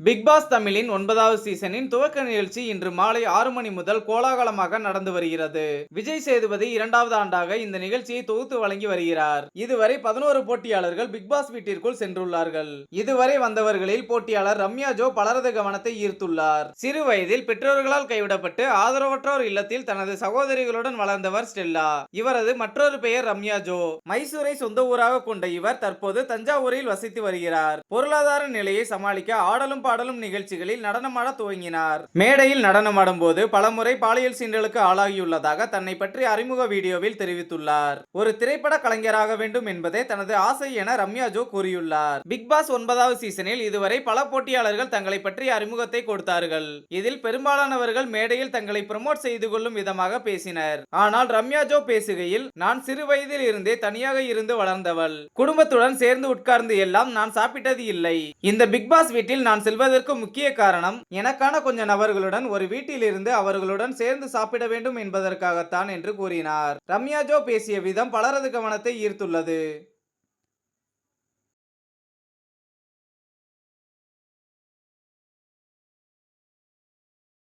Big pass தமிழின் 9வது சீசனின் துவக்க நிகழ்ச்சி இன்று மாலை 6 மணி முதல் கோலாகலமாக நடந்து வருகிறது. விஜய் சேதுபதி 2வது ஆண்டாக இந்த நிகழ்ச்சியை தொகுத்து வழங்கி வருகிறார். இதுவரை 11 போட்டியாளர்கள் பிக் பாஸ் வீட்டிற்குள் சென்றுள்ளார்கள். இதுவரை வந்தவர்களில் போட்டியாளர் ரம்யா ஜோ பலரது கவனத்தை ஈர்த்துள்ளார். சிறு வயதில் பெற்றோர்களால் கைவிடப்பட்டு ஆதரவற்றோர் இல்லத்தில் தனது சகோதரிகளுடன் வளர்ந்தவர் ஸ்டெல்லா. இவரது மற்றொரு பெயர் ரம்யா ஜோ. மைசூரை சொந்த ஊராக கொண்ட இவர் தற்போது தஞ்சாவூரில் வசித்து வருகிறார். பொருளாதார நிலையை சமாளிக்க ஆடலும் பாடலும் நிகழ்ச்சிகளில் நடனமாட துவங்கினார். மேடையில் நடனமாடும் போது பலமுறை பாலியல் சீண்டலுக்கு ஆளாகியுள்ளதாக தன்னை பற்றி அறிமுக வீடியோவில் தெரிவித்துள்ளார். ஒரு திரைப்பட கலைஞராக வேண்டும் என்பதே தனது ஆசை என ரம்யா ஜோ கூறியுள்ளார். பிக் பாஸ் 9வது சீசனில் இதுவரை பல போட்டியாளர்கள் தங்களை பற்றிய அறிமுகத்தை கொடுத்தார்கள். இதில் பெரும்பாலானவர்கள் மேடையில் தங்களை ப்ரமோட் செய்து கொள்ளும் விதமாக பேசினர். ஆனால் ரம்யா ஜோ பேசுகையில், நான் சிறு வயதில் இருந்தே தனியாக இருந்து வளர்ந்தவள். குடும்பத்துடன் சேர்ந்து உட்கார்ந்து எல்லாம் நான் சாப்பிட்டது இல்லை. இந்த பிக் பாஸ் வீட்டில் நான் செல்வதற்கு முக்கிய காரணம் எனக்கான கொஞ்ச நபர்களுடன் ஒரு வீட்டில் இருந்து அவர்களுடன் சேர்ந்து சாப்பிட வேண்டும் என்பதற்காகத்தான் என்று கூறினார். ரம்யா ஜோ பேசிய விதம் பலரது கவனத்தை ஈர்த்துள்ளது.